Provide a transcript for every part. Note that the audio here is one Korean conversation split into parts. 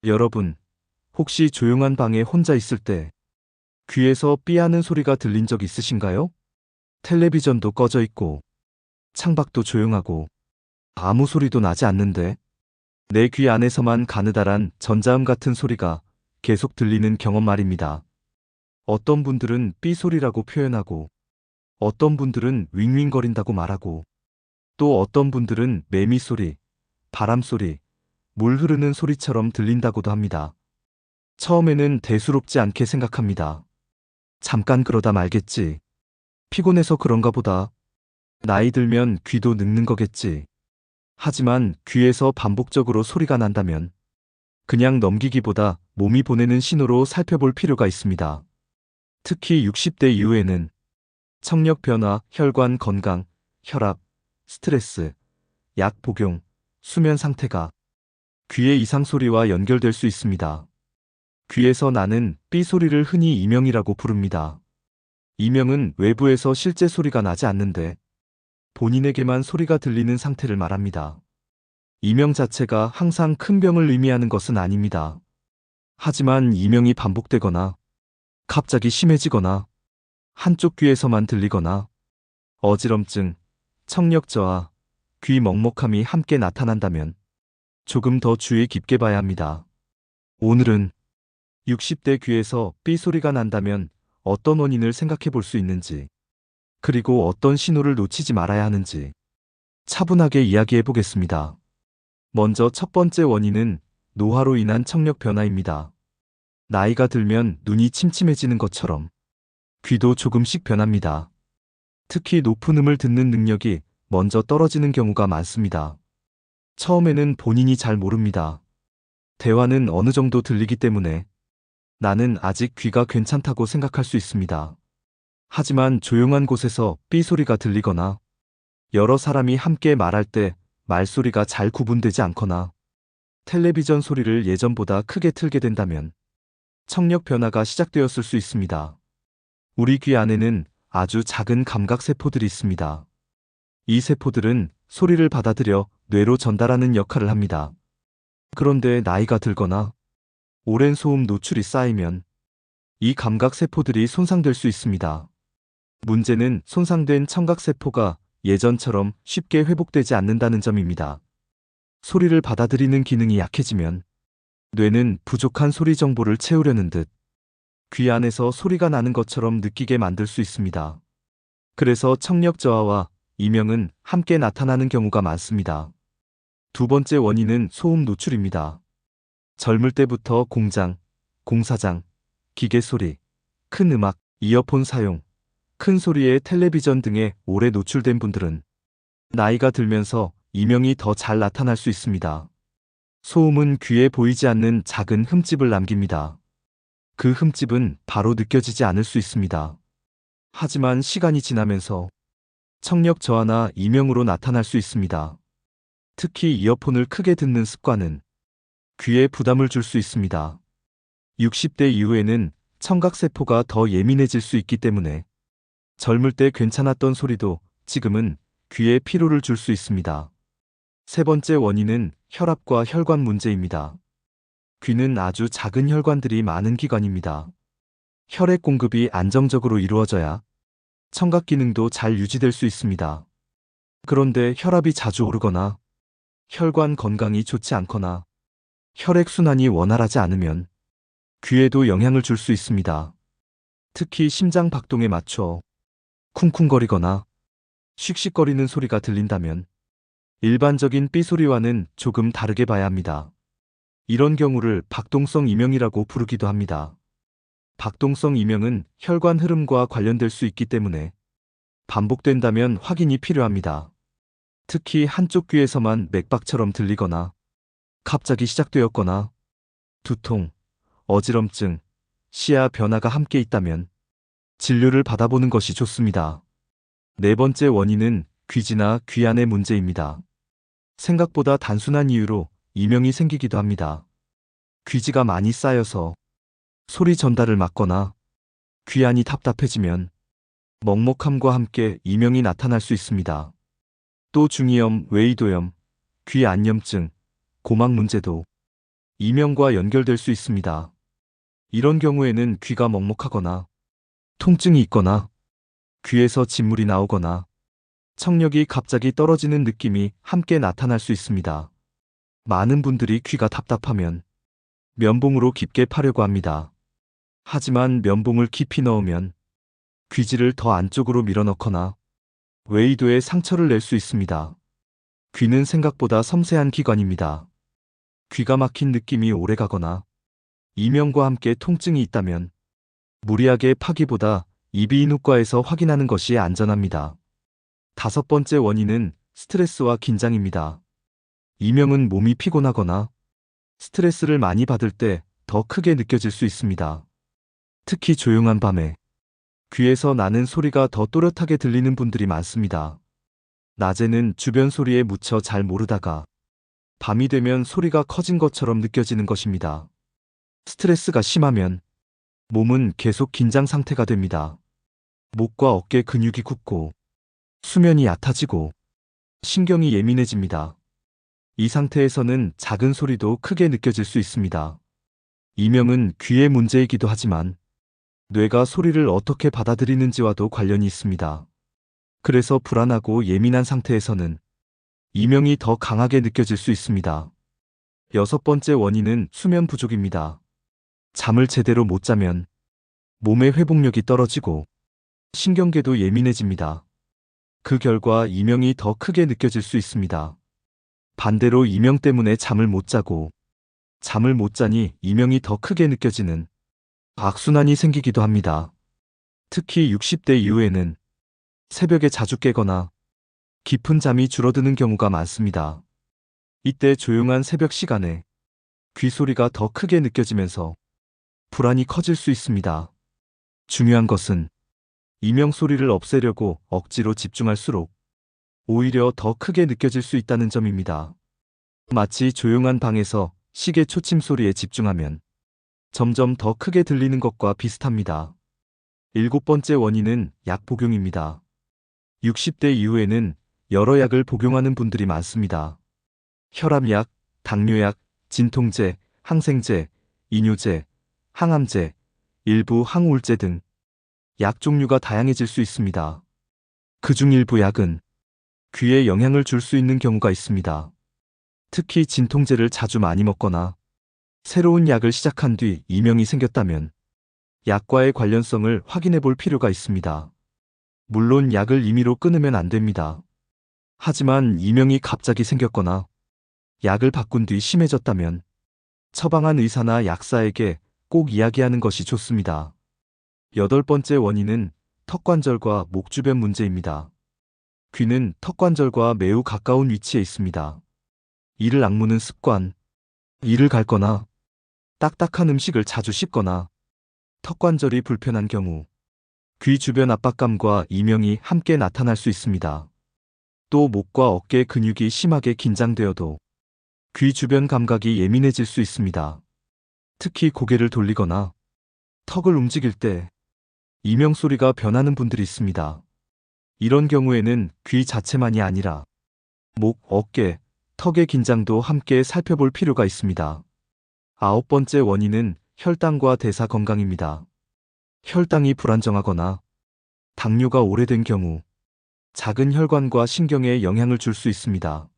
여러분, 혹시 조용한 방에 혼자 있을 때 귀에서 삐 하는 소리가 들린 적 있으신가요? 텔레비전도 꺼져 있고, 창밖도 조용하고, 아무 소리도 나지 않는데, 내 귀 안에서만 가느다란 전자음 같은 소리가 계속 들리는 경험 말입니다. 어떤 분들은 삐 소리라고 표현하고, 어떤 분들은 윙윙거린다고 말하고, 또 어떤 분들은 매미 소리, 바람 소리, 물 흐르는 소리처럼 들린다고도 합니다. 처음에는 대수롭지 않게 생각합니다. 잠깐 그러다 말겠지. 피곤해서 그런가 보다. 나이 들면 귀도 늙는 거겠지. 하지만 귀에서 반복적으로 소리가 난다면 그냥 넘기기보다 몸이 보내는 신호로 살펴볼 필요가 있습니다. 특히 60대 이후에는 청력 변화, 혈관 건강, 혈압, 스트레스, 약 복용, 수면 상태가 귀의 이상 소리와 연결될 수 있습니다. 귀에서 나는 삐 소리를 흔히 이명이라고 부릅니다. 이명은 외부에서 실제 소리가 나지 않는데 본인에게만 소리가 들리는 상태를 말합니다. 이명 자체가 항상 큰 병을 의미하는 것은 아닙니다. 하지만 이명이 반복되거나 갑자기 심해지거나 한쪽 귀에서만 들리거나 어지럼증, 청력 저하, 귀 먹먹함이 함께 나타난다면 조금 더 주의 깊게 봐야 합니다. 오늘은 60대 귀에서 삐 소리가 난다면 어떤 원인을 생각해 볼 수 있는지, 그리고 어떤 신호를 놓치지 말아야 하는지 차분하게 이야기해 보겠습니다. 먼저 첫 번째 원인은 노화로 인한 청력 변화입니다. 나이가 들면 눈이 침침해지는 것처럼 귀도 조금씩 변합니다. 특히 높은 음을 듣는 능력이 먼저 떨어지는 경우가 많습니다. 처음에는 본인이 잘 모릅니다. 대화는 어느 정도 들리기 때문에 나는 아직 귀가 괜찮다고 생각할 수 있습니다. 하지만 조용한 곳에서 삐 소리가 들리거나 여러 사람이 함께 말할 때 말소리가 잘 구분되지 않거나 텔레비전 소리를 예전보다 크게 틀게 된다면 청력 변화가 시작되었을 수 있습니다. 우리 귀 안에는 아주 작은 감각 세포들이 있습니다. 이 세포들은 소리를 받아들여 뇌로 전달하는 역할을 합니다. 그런데 나이가 들거나 오랜 소음 노출이 쌓이면 이 감각 세포들이 손상될 수 있습니다. 문제는 손상된 청각 세포가 예전처럼 쉽게 회복되지 않는다는 점입니다. 소리를 받아들이는 기능이 약해지면 뇌는 부족한 소리 정보를 채우려는 듯 귀 안에서 소리가 나는 것처럼 느끼게 만들 수 있습니다. 그래서 청력 저하와 이명은 함께 나타나는 경우가 많습니다. 두 번째 원인은 소음 노출입니다. 젊을 때부터 공장, 공사장, 기계 소리, 큰 음악, 이어폰 사용, 큰 소리에 텔레비전 등에 오래 노출된 분들은 나이가 들면서 이명이 더 잘 나타날 수 있습니다. 소음은 귀에 보이지 않는 작은 흠집을 남깁니다. 그 흠집은 바로 느껴지지 않을 수 있습니다. 하지만 시간이 지나면서 청력 저하나 이명으로 나타날 수 있습니다. 특히 이어폰을 크게 듣는 습관은 귀에 부담을 줄 수 있습니다. 60대 이후에는 청각세포가 더 예민해질 수 있기 때문에 젊을 때 괜찮았던 소리도 지금은 귀에 피로를 줄 수 있습니다. 세 번째 원인은 혈압과 혈관 문제입니다. 귀는 아주 작은 혈관들이 많은 기관입니다. 혈액 공급이 안정적으로 이루어져야 청각 기능도 잘 유지될 수 있습니다. 그런데 혈압이 자주 오르거나 혈관 건강이 좋지 않거나 혈액 순환이 원활하지 않으면 귀에도 영향을 줄 수 있습니다. 특히 심장 박동에 맞춰 쿵쿵거리거나 씩씩거리는 소리가 들린다면 일반적인 삐 소리와는 조금 다르게 봐야 합니다. 이런 경우를 박동성 이명이라고 부르기도 합니다. 박동성 이명은 혈관 흐름과 관련될 수 있기 때문에 반복된다면 확인이 필요합니다. 특히 한쪽 귀에서만 맥박처럼 들리거나 갑자기 시작되었거나 두통, 어지럼증, 시야 변화가 함께 있다면 진료를 받아보는 것이 좋습니다. 네 번째 원인은 귀지나 귀 안의 문제입니다. 생각보다 단순한 이유로 이명이 생기기도 합니다. 귀지가 많이 쌓여서 소리 전달을 막거나 귀 안이 답답해지면 먹먹함과 함께 이명이 나타날 수 있습니다. 또 중이염, 외이도염, 귀 안염증, 고막 문제도 이명과 연결될 수 있습니다. 이런 경우에는 귀가 먹먹하거나 통증이 있거나 귀에서 진물이 나오거나 청력이 갑자기 떨어지는 느낌이 함께 나타날 수 있습니다. 많은 분들이 귀가 답답하면 면봉으로 깊게 파려고 합니다. 하지만 면봉을 깊이 넣으면 귀지를 더 안쪽으로 밀어넣거나 외이도에 상처를 낼 수 있습니다. 귀는 생각보다 섬세한 기관입니다. 귀가 막힌 느낌이 오래가거나 이명과 함께 통증이 있다면 무리하게 파기보다 이비인후과에서 확인하는 것이 안전합니다. 5번째 원인은 스트레스와 긴장입니다. 이명은 몸이 피곤하거나 스트레스를 많이 받을 때 더 크게 느껴질 수 있습니다. 특히 조용한 밤에 귀에서 나는 소리가 더 또렷하게 들리는 분들이 많습니다. 낮에는 주변 소리에 묻혀 잘 모르다가 밤이 되면 소리가 커진 것처럼 느껴지는 것입니다. 스트레스가 심하면 몸은 계속 긴장 상태가 됩니다. 목과 어깨 근육이 굳고 수면이 얕아지고 신경이 예민해집니다. 이 상태에서는 작은 소리도 크게 느껴질 수 있습니다. 이명은 귀의 문제이기도 하지만 뇌가 소리를 어떻게 받아들이는지와도 관련이 있습니다. 그래서 불안하고 예민한 상태에서는 이명이 더 강하게 느껴질 수 있습니다. 6번째 원인은 수면 부족입니다. 잠을 제대로 못 자면 몸의 회복력이 떨어지고 신경계도 예민해집니다. 그 결과 이명이 더 크게 느껴질 수 있습니다. 반대로 이명 때문에 잠을 못 자고 잠을 못 자니 이명이 더 크게 느껴지는 악순환이 생기기도 합니다. 특히 60대 이후에는 새벽에 자주 깨거나 깊은 잠이 줄어드는 경우가 많습니다. 이때 조용한 새벽 시간에 귀 소리가 더 크게 느껴지면서 불안이 커질 수 있습니다. 중요한 것은 이명 소리를 없애려고 억지로 집중할수록 오히려 더 크게 느껴질 수 있다는 점입니다. 마치 조용한 방에서 시계 초침 소리에 집중하면 점점 더 크게 들리는 것과 비슷합니다. 7번째 원인은 약 복용입니다. 60대 이후에는 여러 약을 복용하는 분들이 많습니다. 혈압약, 당뇨약, 진통제, 항생제, 이뇨제, 항암제, 일부 항우울제 등 약 종류가 다양해질 수 있습니다. 그중 일부 약은 귀에 영향을 줄 수 있는 경우가 있습니다. 특히 진통제를 자주 많이 먹거나 새로운 약을 시작한 뒤 이명이 생겼다면 약과의 관련성을 확인해 볼 필요가 있습니다. 물론 약을 임의로 끊으면 안 됩니다. 하지만 이명이 갑자기 생겼거나 약을 바꾼 뒤 심해졌다면 처방한 의사나 약사에게 꼭 이야기하는 것이 좋습니다. 8번째 원인은 턱관절과 목 주변 문제입니다. 귀는 턱관절과 매우 가까운 위치에 있습니다. 이를 악무는 습관, 이를 갉거나 딱딱한 음식을 자주 씹거나 턱관절이 불편한 경우 귀 주변 압박감과 이명이 함께 나타날 수 있습니다. 또 목과 어깨 근육이 심하게 긴장되어도 귀 주변 감각이 예민해질 수 있습니다. 특히 고개를 돌리거나 턱을 움직일 때 이명 소리가 변하는 분들이 있습니다. 이런 경우에는 귀 자체만이 아니라 목, 어깨, 턱의 긴장도 함께 살펴볼 필요가 있습니다. 9번째 원인은 혈당과 대사 건강입니다. 혈당이 불안정하거나 당뇨가 오래된 경우 작은 혈관과 신경에 영향을 줄 수 있습니다.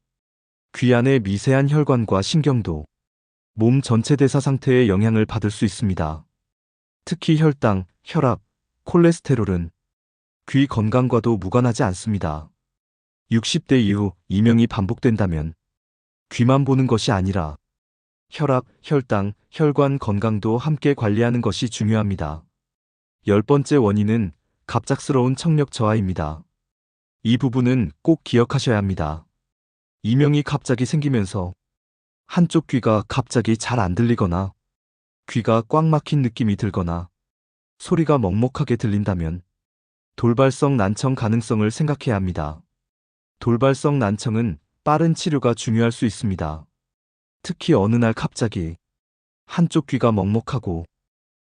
귀 안의 미세한 혈관과 신경도 몸 전체 대사 상태에 영향을 받을 수 있습니다. 특히 혈당, 혈압, 콜레스테롤은 귀 건강과도 무관하지 않습니다. 60대 이후 이명이 반복된다면 귀만 보는 것이 아니라 혈압, 혈당, 혈관 건강도 함께 관리하는 것이 중요합니다. 10번째 원인은 갑작스러운 청력 저하입니다. 이 부분은 꼭 기억하셔야 합니다. 이명이 갑자기 생기면서 한쪽 귀가 갑자기 잘 안 들리거나 귀가 꽉 막힌 느낌이 들거나 소리가 먹먹하게 들린다면 돌발성 난청 가능성을 생각해야 합니다. 돌발성 난청은 빠른 치료가 중요할 수 있습니다. 특히 어느 날 갑자기 한쪽 귀가 먹먹하고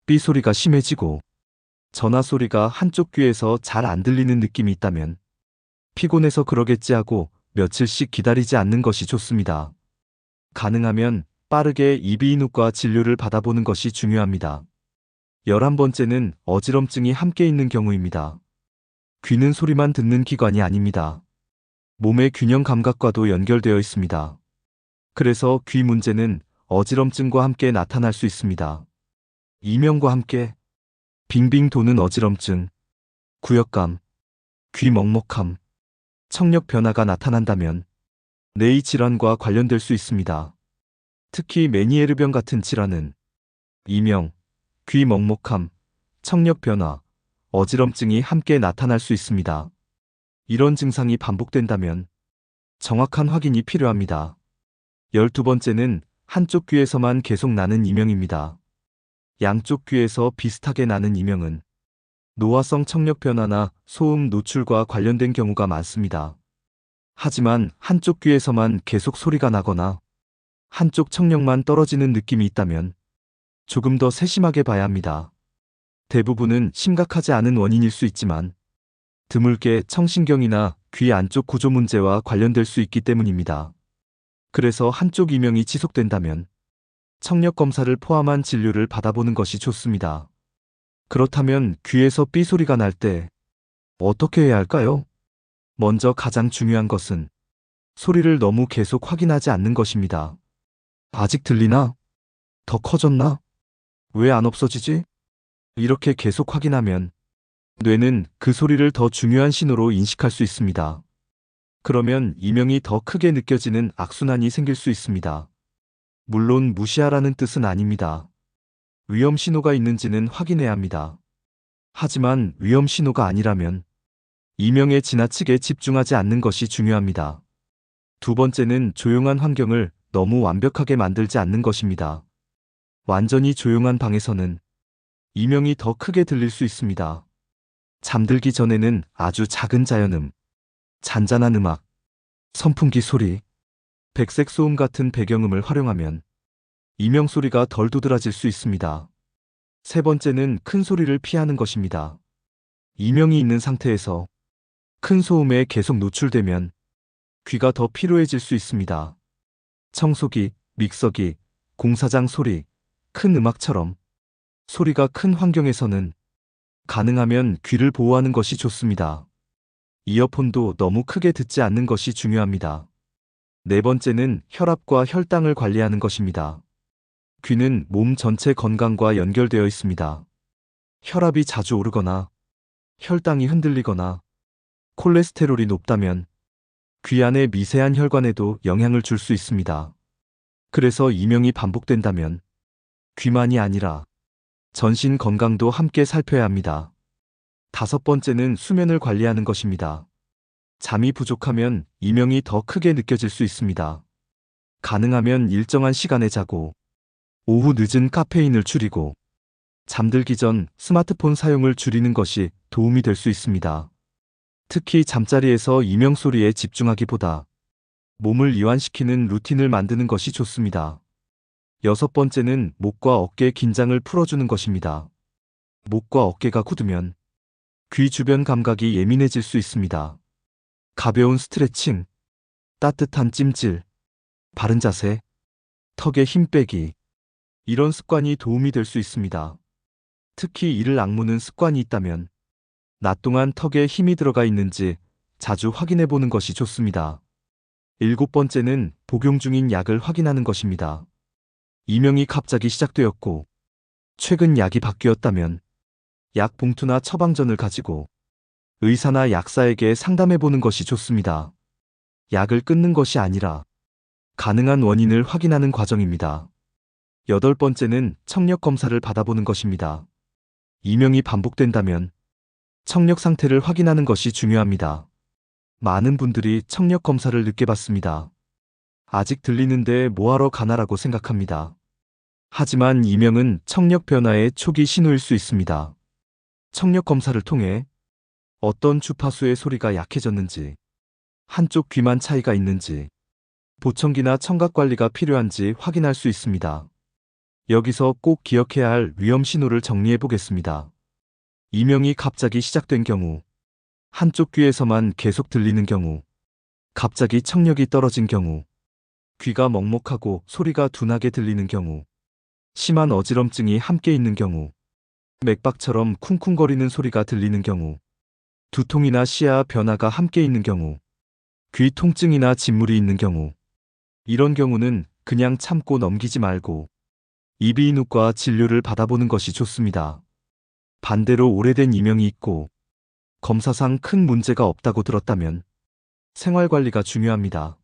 삐 소리가 심해지고 전화 소리가 한쪽 귀에서 잘 안 들리는 느낌이 있다면 피곤해서 그러겠지 하고 며칠씩 기다리지 않는 것이 좋습니다. 가능하면 빠르게 이비인후과 진료를 받아보는 것이 중요합니다. 11번째는 어지럼증이 함께 있는 경우입니다. 귀는 소리만 듣는 기관이 아닙니다. 몸의 균형 감각과도 연결되어 있습니다. 그래서 귀 문제는 어지럼증과 함께 나타날 수 있습니다. 이명과 함께 빙빙 도는 어지럼증, 구역감, 귀 먹먹함, 청력 변화가 나타난다면 뇌의 질환과 관련될 수 있습니다. 특히 메니에르병 같은 질환은 이명, 귀 먹먹함, 청력 변화, 어지럼증이 함께 나타날 수 있습니다. 이런 증상이 반복된다면 정확한 확인이 필요합니다. 12번째는 한쪽 귀에서만 계속 나는 이명입니다. 양쪽 귀에서 비슷하게 나는 이명은 노화성 청력 변화나 소음 노출과 관련된 경우가 많습니다. 하지만 한쪽 귀에서만 계속 소리가 나거나 한쪽 청력만 떨어지는 느낌이 있다면 조금 더 세심하게 봐야 합니다. 대부분은 심각하지 않은 원인일 수 있지만 드물게 청신경이나 귀 안쪽 구조 문제와 관련될 수 있기 때문입니다. 그래서 한쪽 이명이 지속된다면 청력 검사를 포함한 진료를 받아보는 것이 좋습니다. 그렇다면 귀에서 삐 소리가 날 때 어떻게 해야 할까요? 먼저 가장 중요한 것은 소리를 너무 계속 확인하지 않는 것입니다. 아직 들리나? 더 커졌나? 왜 안 없어지지? 이렇게 계속 확인하면 뇌는 그 소리를 더 중요한 신호로 인식할 수 있습니다. 그러면 이명이 더 크게 느껴지는 악순환이 생길 수 있습니다. 물론 무시하라는 뜻은 아닙니다. 위험 신호가 있는지는 확인해야 합니다. 하지만 위험 신호가 아니라면 이명에 지나치게 집중하지 않는 것이 중요합니다. 두 번째는 조용한 환경을 너무 완벽하게 만들지 않는 것입니다. 완전히 조용한 방에서는 이명이 더 크게 들릴 수 있습니다. 잠들기 전에는 아주 작은 자연음, 잔잔한 음악, 선풍기 소리, 백색 소음 같은 배경음을 활용하면 이명 소리가 덜 도드라질 수 있습니다. 세 번째는 큰 소리를 피하는 것입니다. 이명이 있는 상태에서 큰 소음에 계속 노출되면 귀가 더 피로해질 수 있습니다. 청소기, 믹서기, 공사장 소리, 큰 음악처럼 소리가 큰 환경에서는 가능하면 귀를 보호하는 것이 좋습니다. 이어폰도 너무 크게 듣지 않는 것이 중요합니다. 네 번째는 혈압과 혈당을 관리하는 것입니다. 귀는 몸 전체 건강과 연결되어 있습니다. 혈압이 자주 오르거나 혈당이 흔들리거나 콜레스테롤이 높다면 귀 안의 미세한 혈관에도 영향을 줄 수 있습니다. 그래서 이명이 반복된다면 귀만이 아니라 전신 건강도 함께 살펴야 합니다. 다섯 번째는 수면을 관리하는 것입니다. 잠이 부족하면 이명이 더 크게 느껴질 수 있습니다. 가능하면 일정한 시간에 자고 오후 늦은 카페인을 줄이고 잠들기 전 스마트폰 사용을 줄이는 것이 도움이 될 수 있습니다. 특히 잠자리에서 이명 소리에 집중하기보다 몸을 이완시키는 루틴을 만드는 것이 좋습니다. 여섯 번째는 목과 어깨 긴장을 풀어주는 것입니다. 목과 어깨가 굳으면 귀 주변 감각이 예민해질 수 있습니다. 가벼운 스트레칭, 따뜻한 찜질, 바른 자세, 턱에 힘 빼기, 이런 습관이 도움이 될 수 있습니다. 특히 이를 악무는 습관이 있다면 낮 동안 턱에 힘이 들어가 있는지 자주 확인해 보는 것이 좋습니다. 일곱 번째는 복용 중인 약을 확인하는 것입니다. 이명이 갑자기 시작되었고 최근 약이 바뀌었다면 약 봉투나 처방전을 가지고 의사나 약사에게 상담해 보는 것이 좋습니다. 약을 끊는 것이 아니라 가능한 원인을 확인하는 과정입니다. 여덟 번째는 청력 검사를 받아보는 것입니다. 이명이 반복된다면 청력 상태를 확인하는 것이 중요합니다. 많은 분들이 청력 검사를 늦게 받습니다. 아직 들리는데 뭐하러 가나라고 생각합니다. 하지만 이명은 청력 변화의 초기 신호일 수 있습니다. 청력 검사를 통해 어떤 주파수의 소리가 약해졌는지, 한쪽 귀만 차이가 있는지, 보청기나 청각 관리가 필요한지 확인할 수 있습니다. 여기서 꼭 기억해야 할 위험 신호를 정리해 보겠습니다. 이명이 갑자기 시작된 경우, 한쪽 귀에서만 계속 들리는 경우, 갑자기 청력이 떨어진 경우, 귀가 먹먹하고 소리가 둔하게 들리는 경우, 심한 어지럼증이 함께 있는 경우, 맥박처럼 쿵쿵거리는 소리가 들리는 경우, 두통이나 시야 변화가 함께 있는 경우, 귀 통증이나 진물이 있는 경우, 이런 경우는 그냥 참고 넘기지 말고 이비인후과 진료를 받아보는 것이 좋습니다. 반대로 오래된 이명이 있고 검사상 큰 문제가 없다고 들었다면 생활관리가 중요합니다.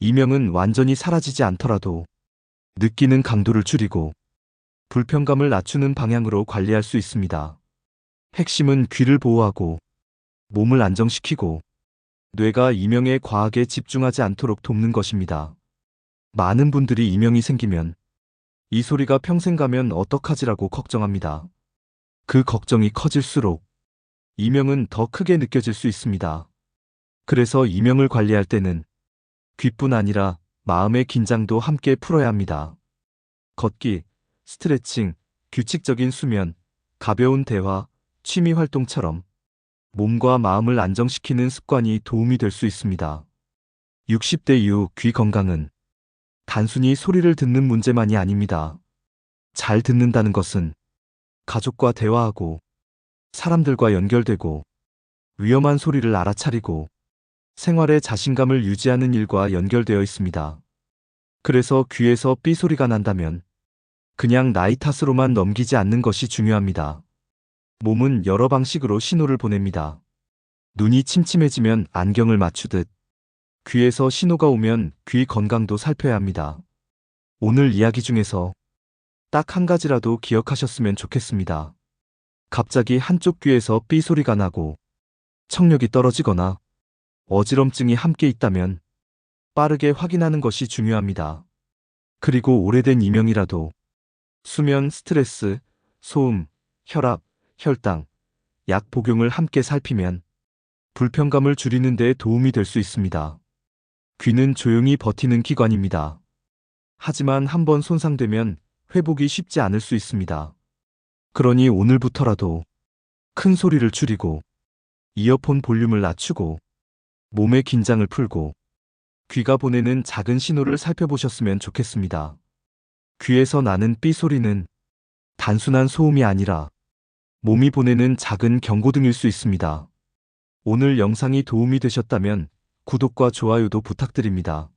이명은 완전히 사라지지 않더라도 느끼는 강도를 줄이고 불편감을 낮추는 방향으로 관리할 수 있습니다. 핵심은 귀를 보호하고 몸을 안정시키고 뇌가 이명에 과하게 집중하지 않도록 돕는 것입니다. 많은 분들이 이명이 생기면 이 소리가 평생 가면 어떡하지라고 걱정합니다. 그 걱정이 커질수록 이명은 더 크게 느껴질 수 있습니다. 그래서 이명을 관리할 때는 귀뿐 아니라 마음의 긴장도 함께 풀어야 합니다. 걷기, 스트레칭, 규칙적인 수면, 가벼운 대화, 취미 활동처럼 몸과 마음을 안정시키는 습관이 도움이 될 수 있습니다. 60대 이후 귀 건강은 단순히 소리를 듣는 문제만이 아닙니다. 잘 듣는다는 것은 가족과 대화하고 사람들과 연결되고 위험한 소리를 알아차리고 생활의 자신감을 유지하는 일과 연결되어 있습니다. 그래서 귀에서 삐 소리가 난다면 그냥 나이 탓으로만 넘기지 않는 것이 중요합니다. 몸은 여러 방식으로 신호를 보냅니다. 눈이 침침해지면 안경을 맞추듯 귀에서 신호가 오면 귀 건강도 살펴야 합니다. 오늘 이야기 중에서 딱 한 가지라도 기억하셨으면 좋겠습니다. 갑자기 한쪽 귀에서 삐 소리가 나고 청력이 떨어지거나 어지럼증이 함께 있다면 빠르게 확인하는 것이 중요합니다. 그리고 오래된 이명이라도 수면, 스트레스, 소음, 혈압, 혈당, 약 복용을 함께 살피면 불편감을 줄이는 데 도움이 될 수 있습니다. 귀는 조용히 버티는 기관입니다. 하지만 한번 손상되면 회복이 쉽지 않을 수 있습니다. 그러니 오늘부터라도 큰 소리를 줄이고 이어폰 볼륨을 낮추고 몸의 긴장을 풀고 귀가 보내는 작은 신호를 살펴보셨으면 좋겠습니다. 귀에서 나는 삐 소리는 단순한 소음이 아니라 몸이 보내는 작은 경고등일 수 있습니다. 오늘 영상이 도움이 되셨다면 구독과 좋아요도 부탁드립니다.